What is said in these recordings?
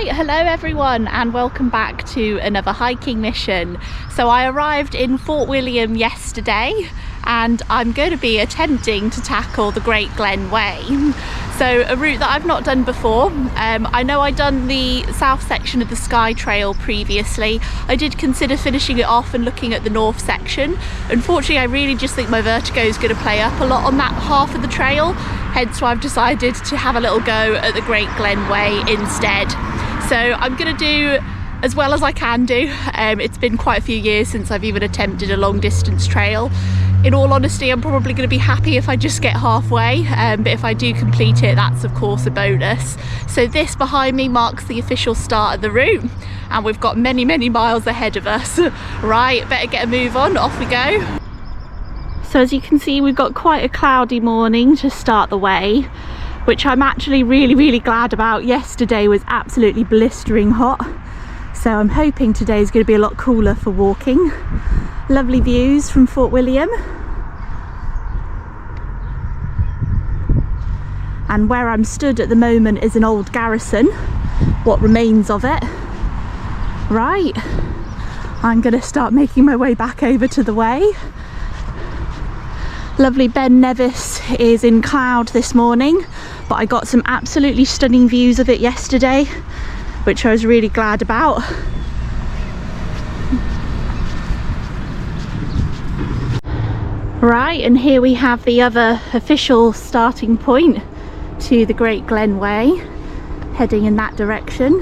Right, hello everyone and welcome back to another hiking mission. So I arrived in Fort William yesterday and I'm going to be attempting to tackle the Great Glen Way. So a route that I've not done before. I know I'd done the south section of the Skye Trail previously. I did consider finishing it off and looking at the north section. Unfortunately, I really just think my vertigo is going to play up a lot on that half of the trail. Hence why I've decided to have a little go at the Great Glen Way instead. So I'm going to do as well as I can do. It's been quite a few years since I've even attempted a long distance trail. In all honesty, I'm probably going to be happy if I just get halfway, but if I do complete it, that's of course a bonus. So this behind me marks the official start of the route, and we've got many miles ahead of us. Right, better get a move on, off we go. So as you can see, we've got quite a cloudy morning to start the way, which I'm actually really glad about. Yesterday was absolutely blistering hot, so I'm hoping today is going to be a lot cooler for walking. Lovely views from Fort William, and where I'm stood at the moment is an old garrison, what remains of it. Right, I'm going to start making my way back over to the way. Lovely Ben Nevis is in cloud this morning, but I got some absolutely stunning views of it yesterday, which I was really glad about. Right, and here we have the other official starting point to the Great Glen Way, heading in that direction.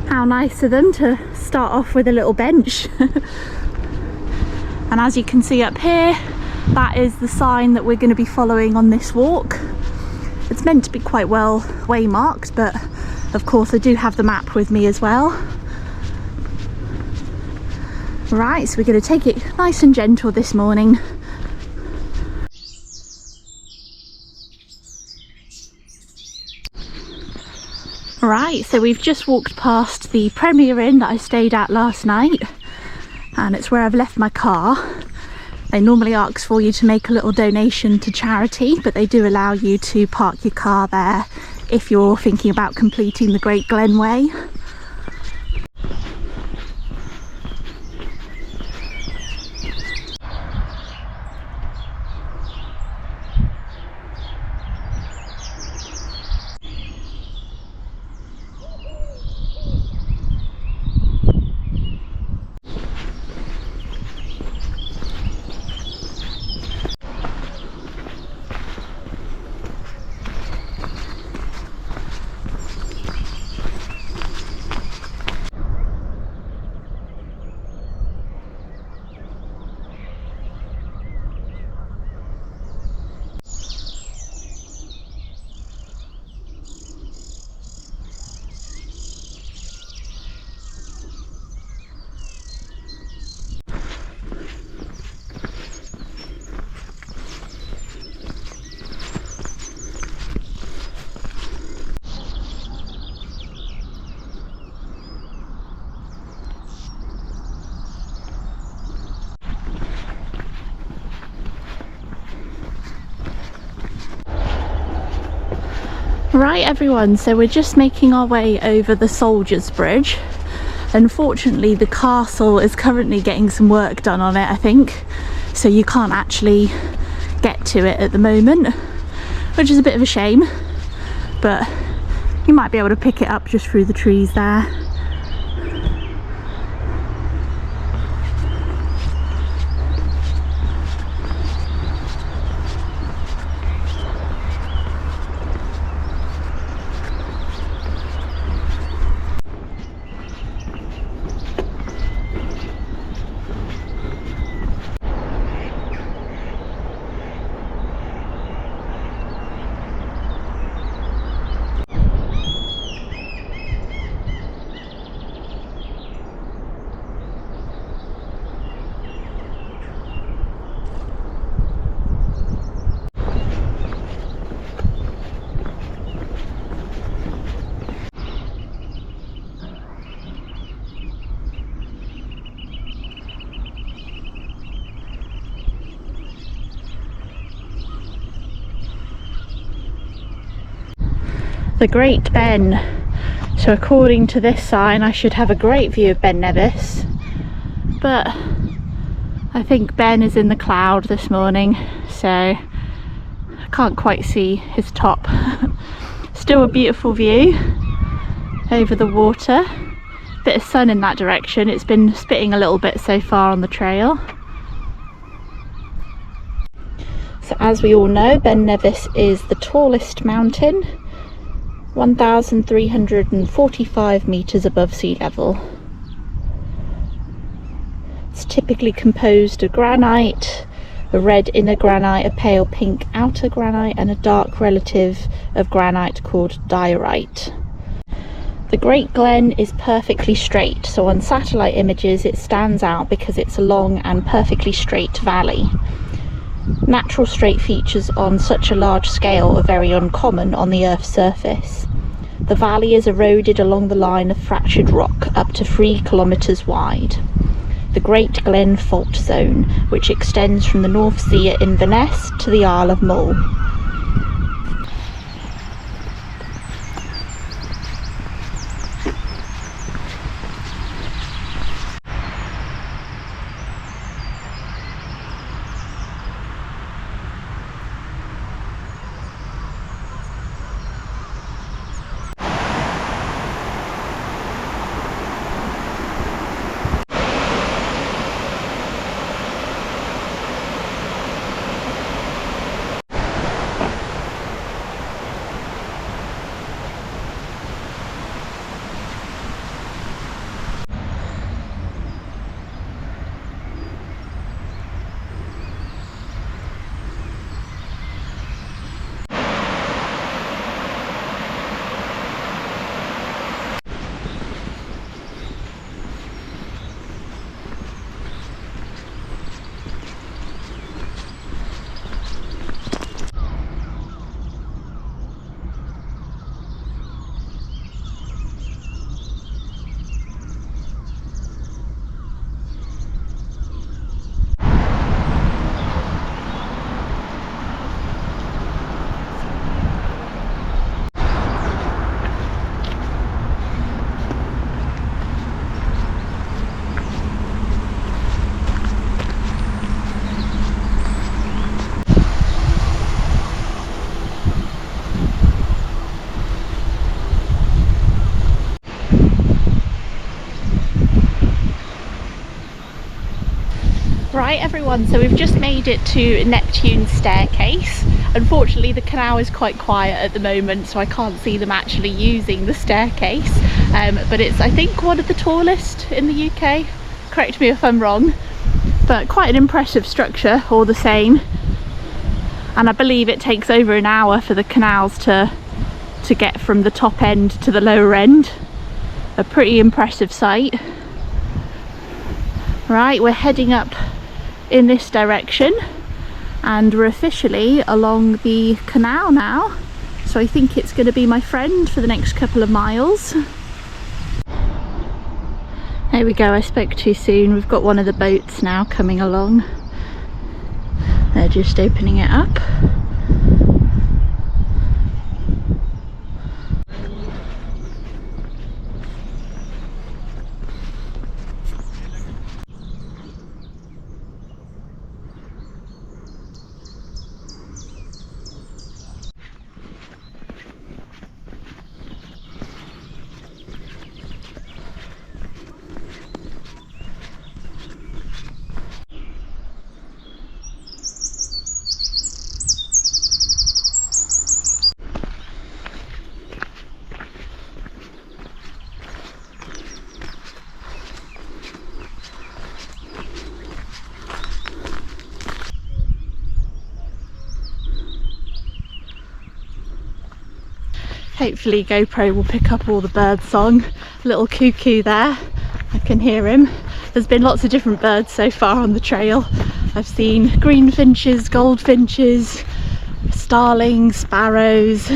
How nice of them to start off with a little bench. And as you can see up here, that is the sign that we're going to be following on this walk. It's meant to be quite well waymarked, but of course I do have the map with me as well. Right, so we're going to take it nice and gentle this morning. Right, so we've just walked past the Premier Inn that I stayed at last night, and it's where I've left my car. They normally ask for you to make a little donation to charity, but they do allow you to park your car there if you're thinking about completing the Great Glen Way. Right everyone, so we're just making our way over the Soldiers Bridge. Unfortunately the castle is currently getting some work done on it, I think, so you can't actually get to it at the moment, which is a bit of a shame, but you might be able to pick it up just through the trees there. the Great Ben. So according to this sign I should have a great view of Ben Nevis, but I think Ben is in the cloud this morning, so I can't quite see his top. Still a beautiful view over the water. Bit of sun in that direction. It's been spitting a little bit so far on the trail. So as we all know, Ben Nevis is the tallest mountain, 1,345 metres above sea level. It's typically composed of granite, a red inner granite, a pale pink outer granite, and a dark relative of granite called diorite. The Great Glen is perfectly straight, so on satellite images it stands out because it's a long and perfectly straight valley. Natural straight features on such a large scale are very uncommon on the Earth's surface. The valley is eroded along the line of fractured rock up to 3 kilometres wide. The Great Glen Fault Zone, which extends from the North Sea at Inverness to the Isle of Mull. Right everyone, so we've just made it to Neptune's staircase. Unfortunately the canal is quite quiet at the moment, so I can't see them actually using the staircase, but it's I think one of the tallest in the UK, correct me if I'm wrong, but quite an impressive structure all the same. And I believe it takes over an hour for the canals to get from the top end to the lower end. A pretty impressive sight. Right, we're heading up in this direction and we're officially along the canal now, so I think it's going to be my friend for the next couple of miles. There we go, I spoke too soon. We've got one of the boats now coming along. They're just opening it up. Hopefully GoPro will pick up all the bird song. Little cuckoo there, I can hear him. There's been lots of different birds so far on the trail. I've seen greenfinches, goldfinches, starlings, sparrows.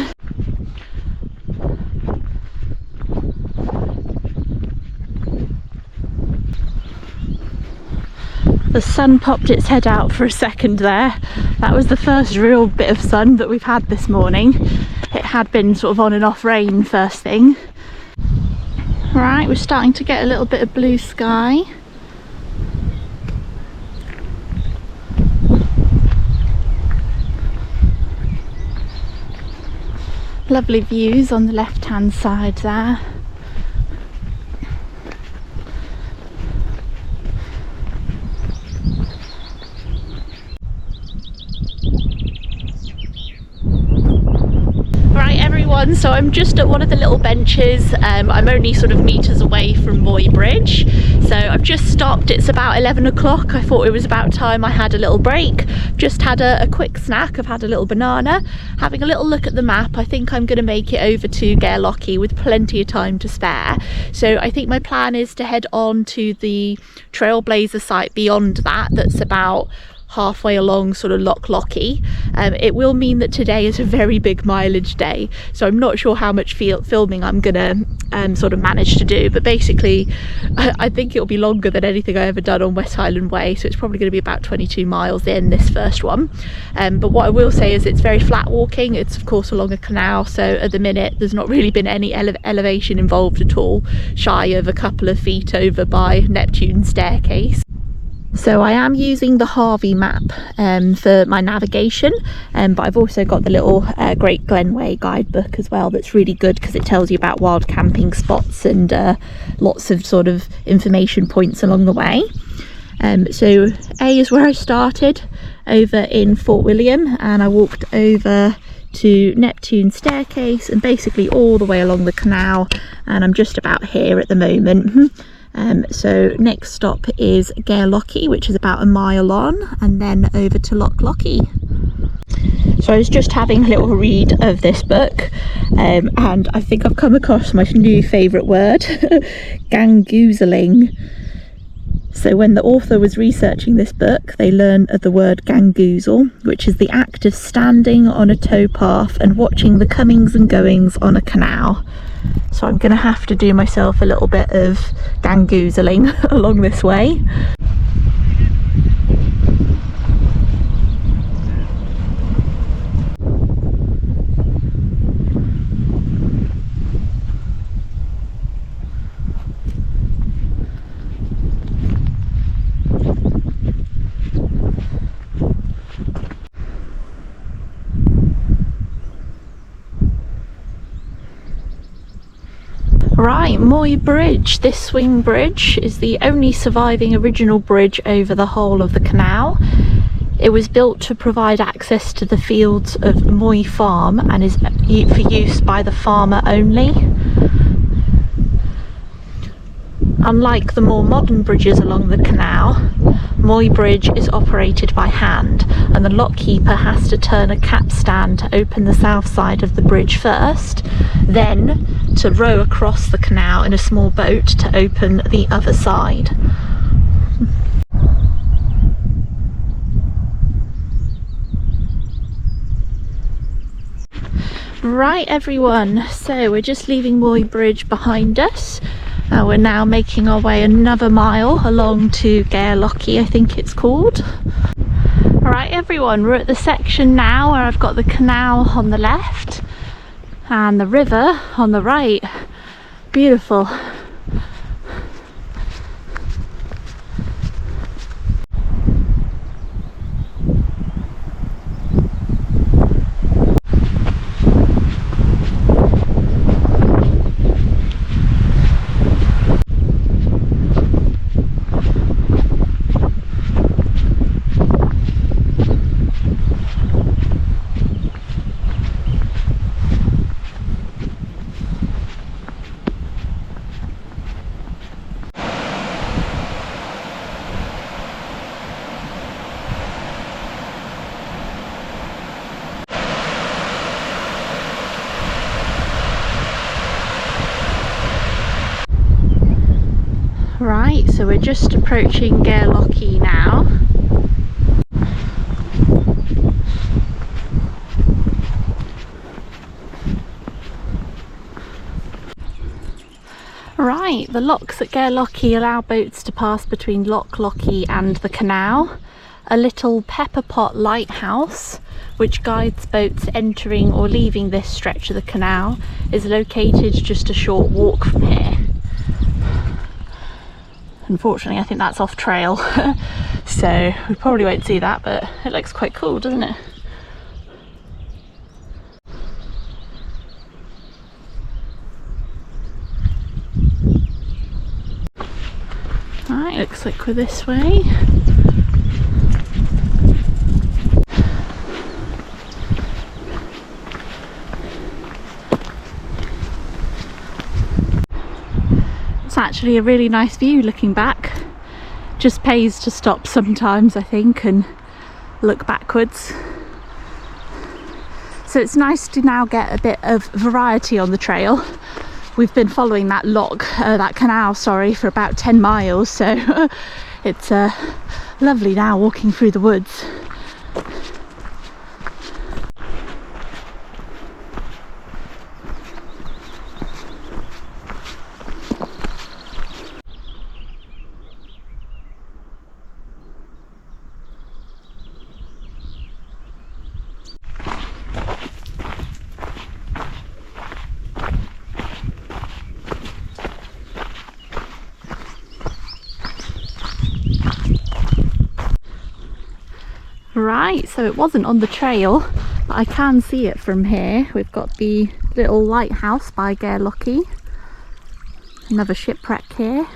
The sun popped its head out for a second there. That was the first real bit of sun that we've had this morning. It had been sort of on and off rain first thing. Right, we're starting to get a little bit of blue sky. Lovely views on the left hand side there. So I'm just at one of the little benches. I'm only sort of meters away from Moy Bridge, so I've just stopped. It's about 11 o'clock. I thought it was about time I had a little break. Just had a quick snack. I've had a little banana, having a little look at the map. I think I'm going to make it over to Great Lochy with plenty of time to spare, so I think my plan is to head on to the trailblazer site beyond that, that's about halfway along sort of Loch Lochy. It will mean that today is a very big mileage day, so I'm not sure how much filming I'm gonna sort of manage to do, but basically I think it'll be longer than anything I ever done on West Highland Way, so it's probably going to be about 22 miles in this first one. But what I will say is it's very flat walking. It's of course along a canal, so at the minute there's not really been any elevation involved at all, shy of a couple of feet over by Neptune staircase. So I am using the Harvey map for my navigation, but I've also got the little Great Glen Way guidebook as well, that's really good because it tells you about wild camping spots and lots of sort of information points along the way. So A is where I started, over in Fort William, and I walked over to Neptune staircase and basically all the way along the canal, and I'm just about here at the moment. So next stop is Great Lochy, which is about a mile on, and then over to Loch Lochy. So I was just having a little read of this book, and I think I've come across my new favourite word, gangoozling. So when the author was researching this book, they learned of the word gangoozle, which is the act of standing on a towpath and watching the comings and goings on a canal. So I'm going to have to do myself a little bit of gangoozling along this way. Right, Moy Bridge. This swing bridge is the only surviving original bridge over the whole of the canal. It was built to provide access to the fields of Moy Farm and is for use by the farmer only. Unlike the more modern bridges along the canal, Moy Bridge is operated by hand, and the lockkeeper has to turn a capstan to open the south side of the bridge first, then to row across the canal in a small boat to open the other side. Right everyone, so we're just leaving Moy Bridge behind us. We're now making our way another mile along to Great Lochy, I think it's called. Alright everyone, we're at the section now where I've got the canal on the left and the river on the right. Beautiful. Right, so we're just approaching Great Lochy now. Right, the locks at Great Lochy allow boats to pass between Loch Lochy and the canal. A little pepper pot lighthouse, which guides boats entering or leaving this stretch of the canal, is located just a short walk from here. Unfortunately, I think that's off trail, so we probably won't see that, but it looks quite cool, doesn't it? Right, looks like we're this way. It's actually a really nice view looking back. Just pays to stop sometimes, I think, and look backwards. So it's nice to now get a bit of variety on the trail. We've been following that canal, for about 10 miles, so it's lovely now walking through the woods. Right, so it wasn't on the trail, but I can see it from here. We've got the little lighthouse by Great Lochy. Another shipwreck here.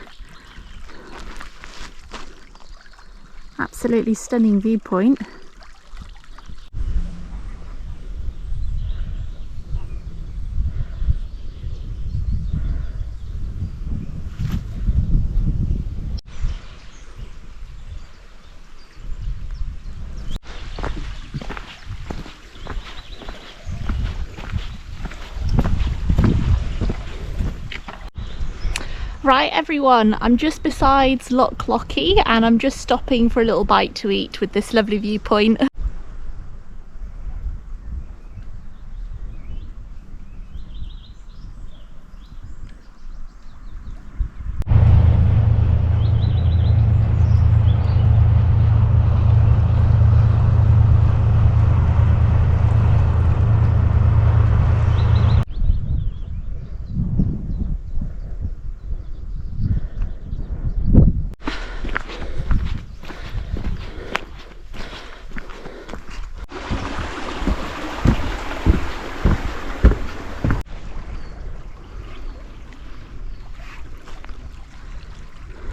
Absolutely stunning viewpoint. Right everyone, I'm just beside Loch Lochy and I'm just stopping for a little bite to eat with this lovely viewpoint.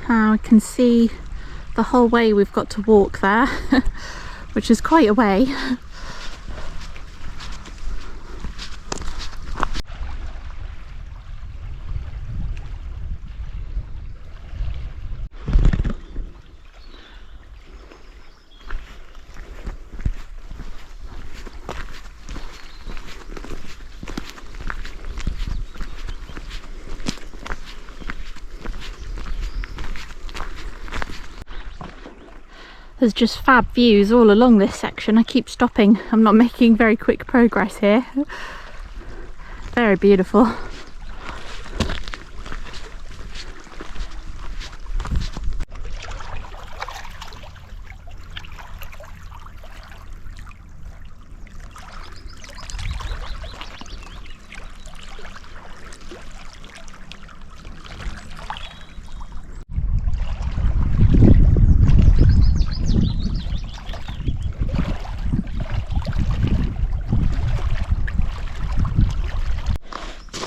I can see the whole way we've got to walk there, which is quite a way. There's just fab views all along this section. I keep stopping. I'm not making very quick progress here. Very beautiful.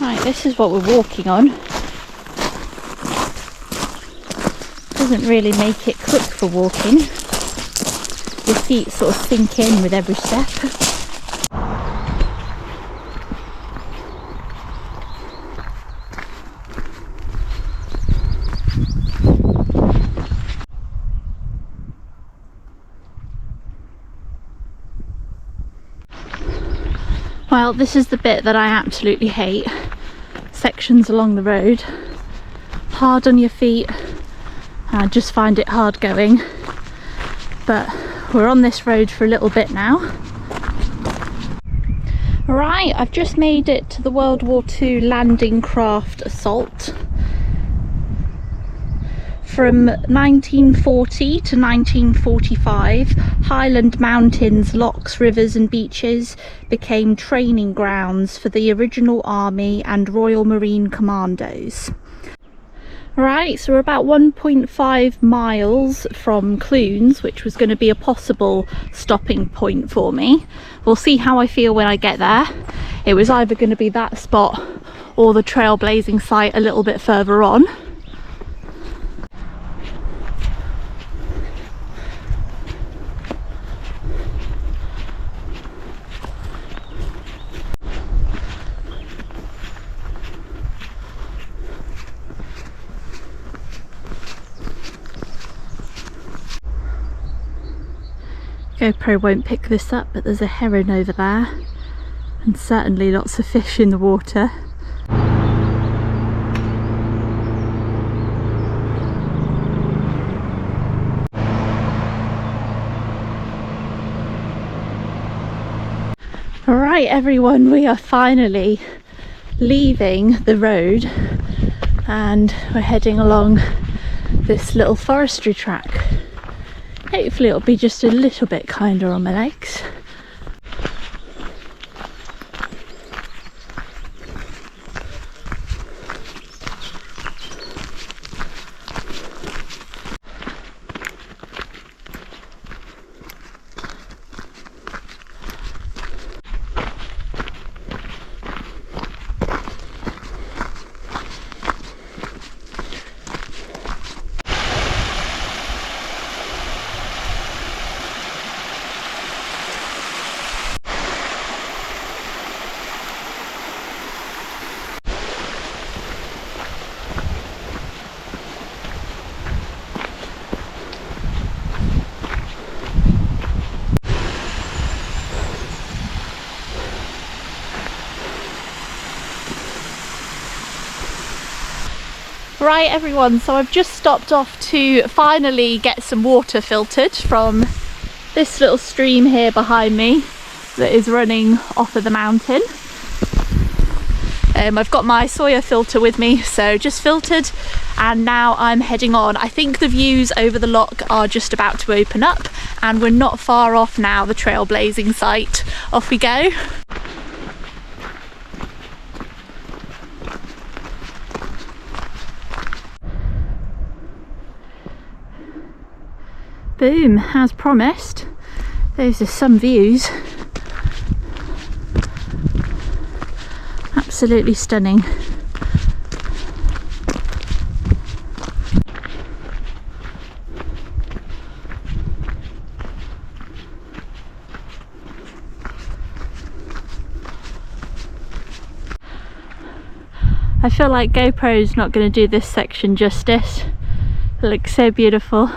Right, this is what we're walking on. Doesn't really make it quick for walking. Your feet sort of sink in with every step. Well, this is the bit that I absolutely hate. Sections along the road, hard on your feet. I just find it hard going, but we're on this road for a little bit now. Right, I've just made it to the World War II landing craft Assault. from 1940 to 1945, Highland mountains, lochs, rivers and beaches became training grounds for the original Army and Royal Marine Commandos. Right, so we're about 1.5 miles from Clunes, which was going to be a possible stopping point for me. We'll see how I feel when I get there. It was either going to be that spot or the trailblazing site a little bit further on. GoPro won't pick this up, but there's a heron over there and certainly lots of fish in the water. Alright everyone, we are finally leaving the road and we're heading along this little forestry track. Hopefully it'll be just a little bit kinder on my legs. Right everyone, so I've just stopped off to finally get some water filtered from this little stream here behind me that is running off of the mountain. I've got my Sawyer filter with me, so just filtered, and now I'm heading on. I think the views over the loch are just about to open up and we're not far off now, the trailblazing site. Off we go. Boom, as promised. Those are some views. Absolutely stunning. I feel like GoPro's not going to do this section justice. It looks so beautiful.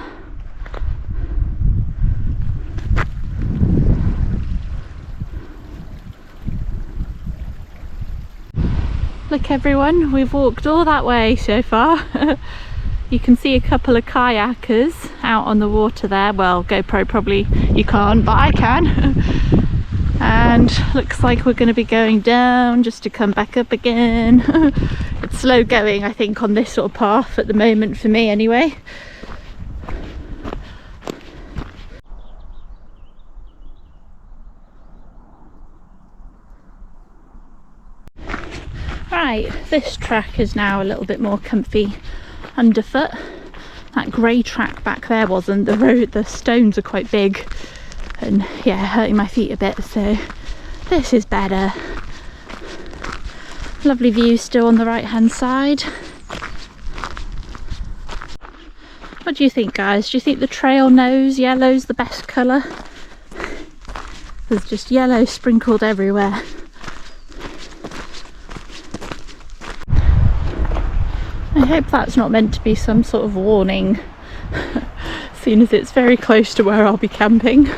Look everyone, we've walked all that way so far. You can see a couple of kayakers out on the water there. Well, GoPro probably you can't, but I can. And looks like we're going to be going down just to come back up again. It's slow going, I think, on this sort of path at the moment, for me anyway. Right, this track is now a little bit more comfy underfoot. That grey track back there wasn't. The stones are quite big and yeah, hurting my feet a bit, so this is better. Lovely view still on the right hand side. What do you think, guys? Do you think the trail knows yellow's the best colour? There's just yellow sprinkled everywhere. I hope that's not meant to be some sort of warning, seeing as it's very close to where I'll be camping.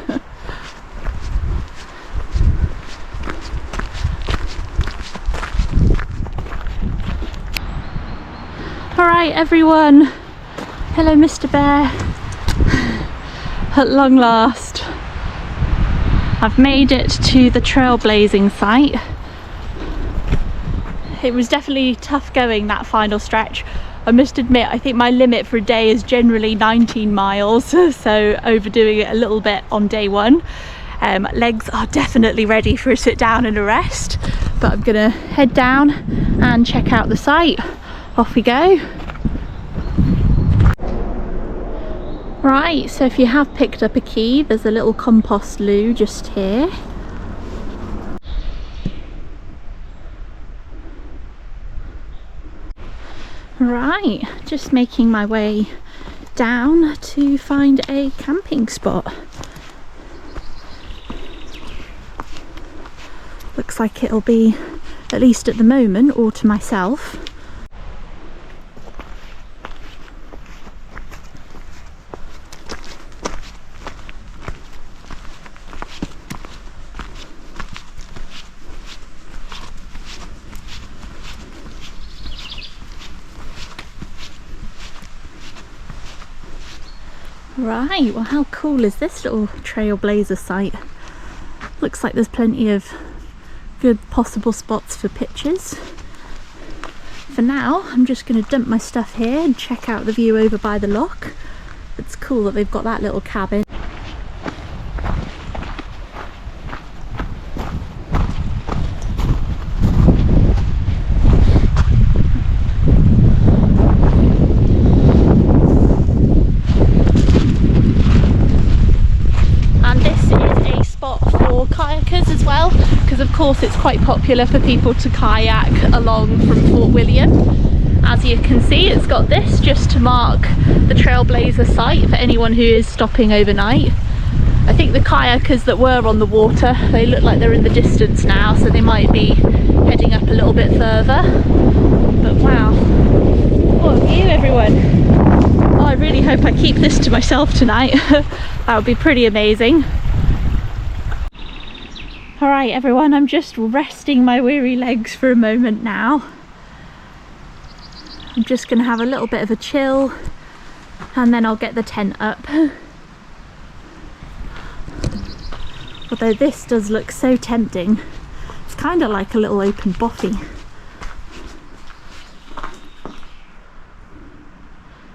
Alright everyone, hello Mr. Bear. At long last, I've made it to the trailblazing site. It was definitely tough going that final stretch, I must admit, I think my limit for a day is generally 19 miles, so overdoing it a little bit on day one. Legs are definitely ready for a sit down and a rest, but I'm gonna head down and check out the site. Off we go. Right, so if you have picked up a key, there's a little compost loo just here. Right, just making my way down to find a camping spot. Looks like it'll be, at least at the moment, all to myself. Right, well, how cool is this little trailblazer site? Looks like there's plenty of good possible spots for pictures. For now, I'm just going to dump my stuff here and check out the view over by the loch. It's cool that they've got that little cabin. Of course, it's quite popular for people to kayak along from Fort William. As you can see, it's got this just to mark the trailblazer site for anyone who is stopping overnight. I think the kayakers that were on the water, they look like they're in the distance now, so they might be heading up a little bit further. But wow, what a view, everyone. Oh, I really hope I keep this to myself tonight. That would be pretty amazing. Alright everyone, I'm just resting my weary legs for a moment now. I'm just going to have a little bit of a chill and then I'll get the tent up. Although this does look so tempting. It's kind of like a little open bothy.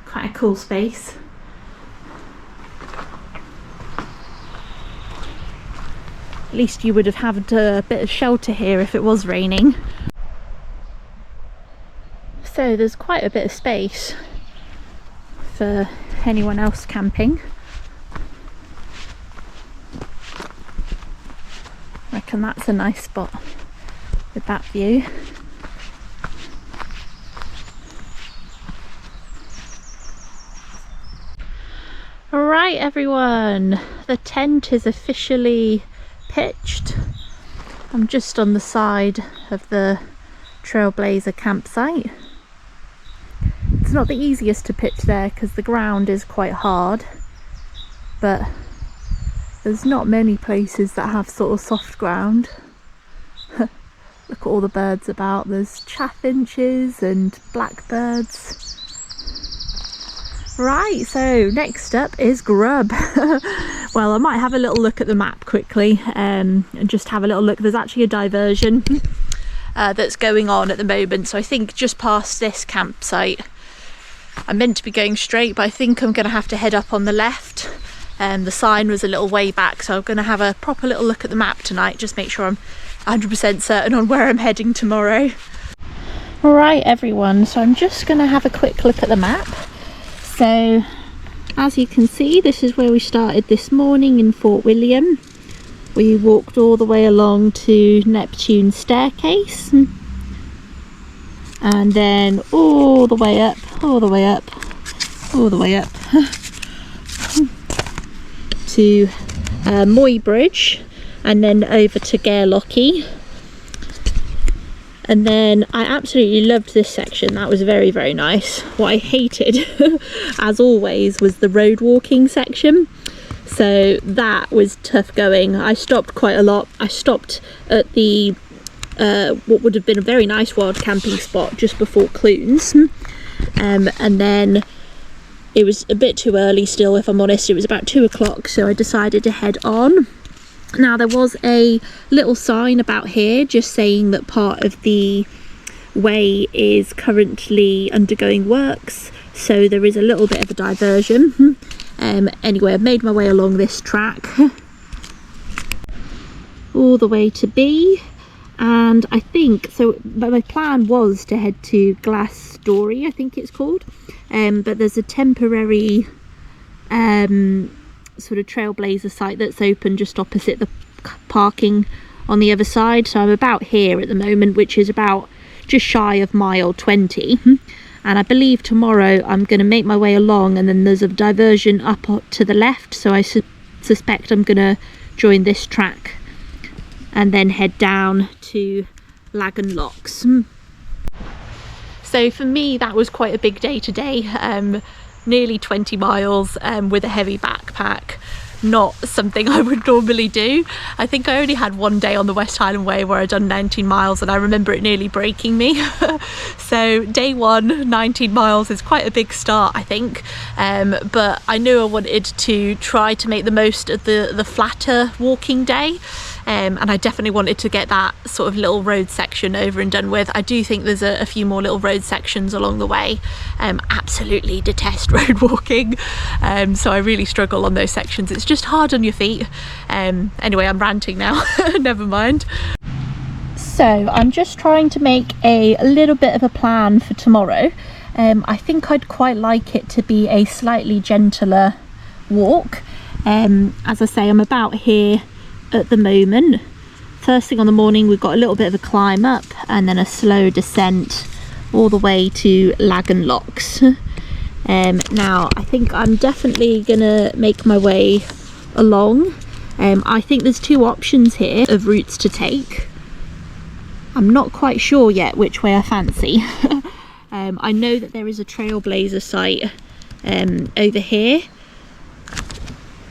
Quite a cool space. At least you would have had a bit of shelter here if it was raining. So there's quite a bit of space for anyone else camping. I reckon that's a nice spot with that view. Alright everyone, the tent is officially pitched. I'm just on the side of the trailblazer campsite. It's not the easiest to pitch there because the ground is quite hard, but there's not many places that have sort of soft ground. Look at all the birds about. There's chaffinches and blackbirds. Right, so next up is grub. Well, I might have a little look at the map quickly and just have a little look. There's actually a diversion that's going on at the moment, so I think just past this campsite. I'm meant to be going straight, but I think I'm going to have to head up on the left. The sign was a little way back, so I'm going to have a proper little look at the map tonight, just make sure I'm 100% certain on where I'm heading tomorrow. Alright everyone, so I'm just going to have a quick look at the map. So as you can see, this is where we started this morning in Fort William. We walked all the way along to Neptune staircase and then all the way up to Moy Bridge and then over to Great Lochy. And then I absolutely loved this section. That was very, very nice. What I hated, as always, was the road walking section. So that was tough going. I stopped quite a lot. I stopped at the what would have been a very nice wild camping spot just before Clunes. And then it was a bit too early still, if I'm honest. It was about 2 o'clock, so I decided to head on. Now there was a little sign about here just saying that part of the way is currently undergoing works, so there is a little bit of a diversion. Anyway, I've made my way along this track all the way to B, and I think so my plan was to head to Glasstory, I think it's called, but there's a temporary sort of trailblazer site that's open just opposite the parking on the other side, so I'm about here at the moment, which is about just shy of mile 20, and I believe tomorrow I'm going to make my way along, and then there's a diversion up to the left, so I suspect I'm going to join this track and then head down to Loch Loch. So for me that was quite a big day today, nearly 20 miles with a heavy backpack. Not something I would normally do. I think I only had one day on the West Highland Way where I'd done 19 miles and I remember it nearly breaking me. So day one, 19 miles is quite a big start, I think, but I knew I wanted to try to make the most of the flatter walking day. And I definitely wanted to get that sort of little road section over and done with. I do think there's a few more little road sections along the way. Absolutely detest road walking, so I really struggle on those sections. It's just hard on your feet. Anyway, I'm ranting now. Never mind. So I'm just trying to make a little bit of a plan for tomorrow. I think I'd quite like it to be a slightly gentler walk. As I say, I'm about here at the moment. First thing on the morning we've got a little bit of a climb up and then a slow descent all the way to Loch Loch. Now I think I'm definitely gonna make my way along. I think there's two options here of routes to take. I'm not quite sure yet which way I fancy. I know that there is a trailblazer site over here,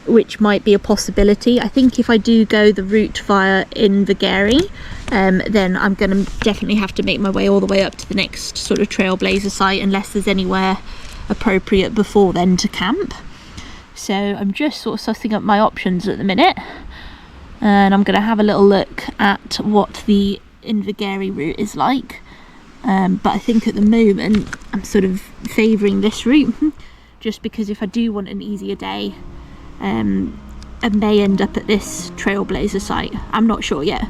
which might be a possibility. I think if I do go the route via Inverness, then I'm going to definitely have to make my way all the way up to the next sort of trailblazer site, unless there's anywhere appropriate before then to camp. So I'm just sort of sussing up my options at the minute, and I'm going to have a little look at what the Inverness route is like. But I think at the moment I'm sort of favouring this route, just because if I do want an easier day, I may end up at this trailblazer site. I'm not sure yet.